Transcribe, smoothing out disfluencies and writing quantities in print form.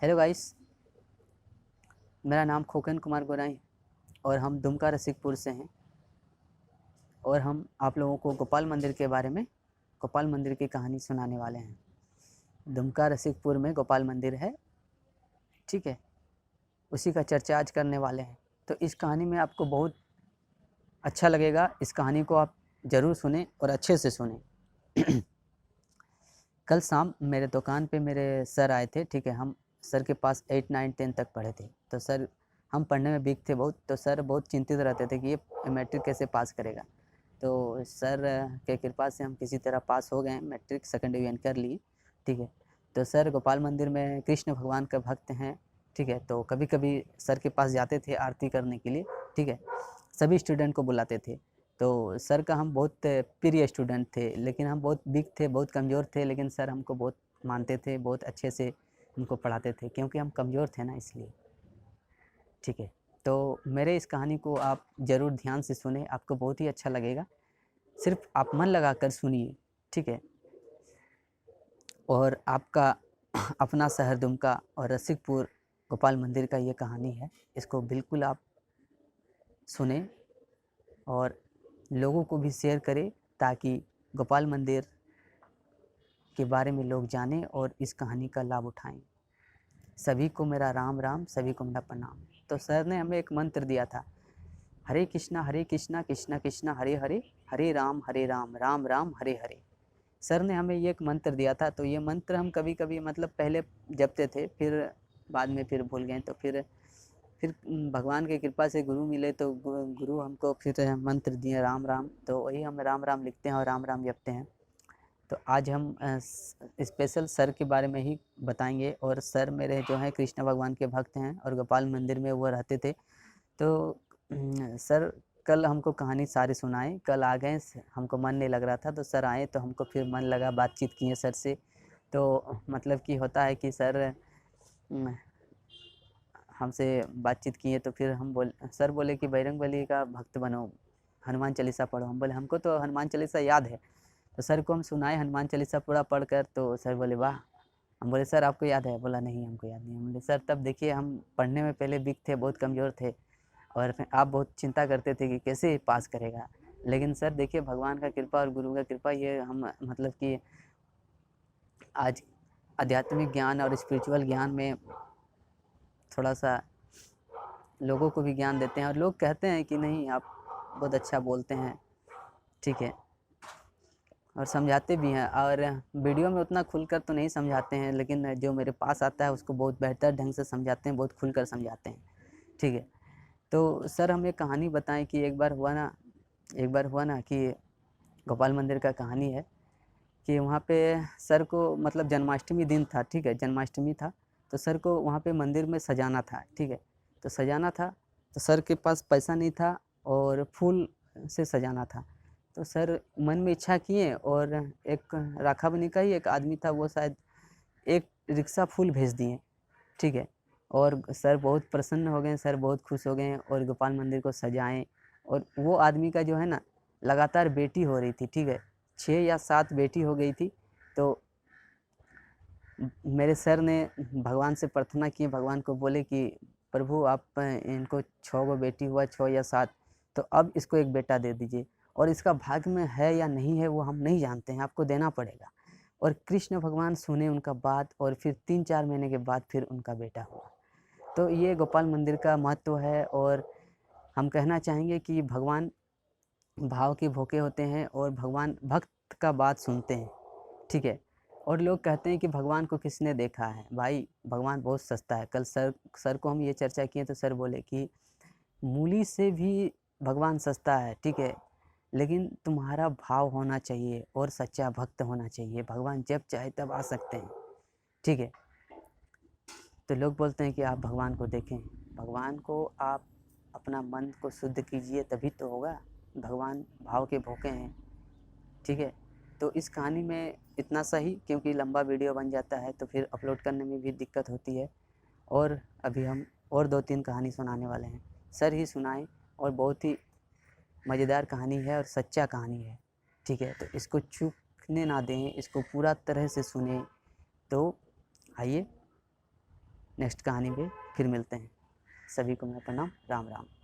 Hello guys, मेरा नाम खोकन कुमार गोराई और हम दुमका रसिकपुर से हैं। और हम आप लोगों को गोपाल मंदिर के बारे में, गोपाल मंदिर की कहानी सुनाने वाले हैं। दुमका रसिकपुर में गोपाल मंदिर है, ठीक है। उसी का चर्चा आज करने वाले हैं। तो इस कहानी में आपको बहुत अच्छा लगेगा। इस कहानी को आप ज़रूर सुने और अच्छे से सुने। कल शाम मेरे दुकान पे मेरे सर आए थे, ठीक है। हम सर के पास 8, 9, 10 तक पढ़े थे। तो सर, हम पढ़ने में वीक थे बहुत, तो सर बहुत चिंतित रहते थे कि ये मैट्रिक कैसे पास करेगा। तो सर के कृपा से हम किसी तरह पास हो गए, मैट्रिक सेकंड डिवीजन कर लिए, ठीक है। तो सर गोपाल मंदिर में कृष्ण भगवान का भक्त हैं, ठीक है। तो कभी कभी सर के पास जाते थे आरती करने के लिए, ठीक है। सभी स्टूडेंट को बुलाते थे। तो सर का हम बहुत प्रिय स्टूडेंट थे, लेकिन हम बहुत वीक थे, बहुत कमज़ोर थे, लेकिन सर हमको बहुत मानते थे, बहुत अच्छे से हमको पढ़ाते थे, क्योंकि हम कमज़ोर थे ना, इसलिए, ठीक है। तो मेरे इस कहानी को आप ज़रूर ध्यान से सुने, आपको बहुत ही अच्छा लगेगा। सिर्फ आप मन लगा कर सुनिए, ठीक है। और आपका अपना शहर दुमका और रसिकपुर गोपाल मंदिर का ये कहानी है। इसको बिल्कुल आप सुने और लोगों को भी शेयर करें, ताकि गोपाल मंदिर के बारे में लोग जानें और इस कहानी का लाभ उठाएं। सभी को मेरा राम राम, सभी को मेरा प्रणाम। तो सर ने हमें एक मंत्र दिया था, हरे कृष्णा कृष्णा कृष्णा हरे हरे, हरे राम राम राम हरे हरे। सर ने हमें ये एक मंत्र दिया था। तो ये मंत्र हम कभी कभी मतलब पहले जपते थे, फिर बाद में फिर भूल गए। तो फिर भगवान की कृपा से गुरु मिले, तो गुरु हमको फिर मंत्र दिए राम राम। तो वही हम राम राम लिखते हैं और राम राम जपते हैं। तो आज हम स्पेशल सर के बारे में ही बताएंगे। और सर मेरे जो हैं कृष्ण भगवान के भक्त हैं और गोपाल मंदिर में वो रहते थे। तो सर कल हमको कहानी सारी सुनाए, कल आ गए, हमको मन नहीं लग रहा था, तो सर आए तो हमको फिर मन लगा, बातचीत किए सर से। तो मतलब कि होता है कि सर हमसे बातचीत किए, तो फिर सर बोले कि बजरंगबली का भक्त बनो, हनुमान चालीसा पढ़ो। हम बोले हमको तो हनुमान चालीसा याद है। तो सर को हम सुनाए हनुमान चालीसा पूरा पढ़कर, तो सर बोले वाह। हम बोले सर आपको याद है? बोला नहीं हमको याद नहीं। हम बोले सर तब देखिए, हम पढ़ने में पहले वीक थे, बहुत कमज़ोर थे, और आप बहुत चिंता करते थे कि कैसे पास करेगा। लेकिन सर देखिए, भगवान का कृपा और गुरु का कृपा, ये हम मतलब कि आज आध्यात्मिक ज्ञान और स्पिरिचुअल ज्ञान में थोड़ा सा लोगों को भी ज्ञान देते हैं। और लोग कहते हैं कि नहीं आप बहुत अच्छा बोलते हैं, ठीक है, और समझाते भी हैं। और वीडियो में उतना खुलकर तो नहीं समझाते हैं, लेकिन जो मेरे पास आता है उसको बहुत बेहतर ढंग से समझाते हैं, बहुत खुलकर समझाते हैं, ठीक है। तो सर हमें कहानी बताएं कि एक बार हुआ ना कि गोपाल मंदिर का कहानी है कि वहाँ पे सर को मतलब जन्माष्टमी दिन था, ठीक है, जन्माष्टमी था। तो सर को वहाँ पे मंदिर में सजाना था, ठीक है। तो सजाना था, तो सर के पास पैसा नहीं था और फूल से सजाना था। तो सर मन में इच्छा किए, और एक राखा बनी का ही एक आदमी था, वो शायद एक रिक्शा फूल भेज दिए, ठीक है। और सर बहुत प्रसन्न हो गए, सर बहुत खुश हो गए और गोपाल मंदिर को सजाएं। और वो आदमी का जो है ना, लगातार बेटी हो रही थी, ठीक है, 6 या 7 बेटी हो गई थी। तो मेरे सर ने भगवान से प्रार्थना की, भगवान को बोले कि प्रभु आप इनको 6 गो बेटी हुआ, 6 या 7, तो अब इसको एक बेटा दे दीजिए। और इसका भाग्य में है या नहीं है वो हम नहीं जानते हैं, आपको देना पड़ेगा। और कृष्ण भगवान सुने उनका बात, और फिर 3-4 महीने के बाद फिर उनका बेटा हुआ। तो ये गोपाल मंदिर का महत्व है। और हम कहना चाहेंगे कि भगवान भाव के भूखे होते हैं और भगवान भक्त का बात सुनते हैं, ठीक है। और लोग कहते हैं कि भगवान को किसने देखा है? भाई भगवान बहुत सस्ता है। कल सर को हम ये चर्चा किए, तो सर बोले कि मूली से भी भगवान सस्ता है, ठीक है, लेकिन तुम्हारा भाव होना चाहिए और सच्चा भक्त होना चाहिए, भगवान जब चाहे तब आ सकते हैं, ठीक है। तो लोग बोलते हैं कि आप भगवान को देखें, भगवान को आप अपना मन को शुद्ध कीजिए, तभी तो होगा। भगवान भाव के भूखे हैं, ठीक है। तो इस कहानी में इतना सा ही, क्योंकि लंबा वीडियो बन जाता है तो फिर अपलोड करने में भी दिक्कत होती है। और अभी हम और 2-3 कहानी सुनाने वाले हैं, सर ही सुनाए, और बहुत ही मज़ेदार कहानी है और सच्चा कहानी है, ठीक है। तो इसको चूकने ना दें, इसको पूरा तरह से सुने। तो आइए नेक्स्ट कहानी में फिर मिलते हैं। सभी को मेरा प्रणाम। राम राम।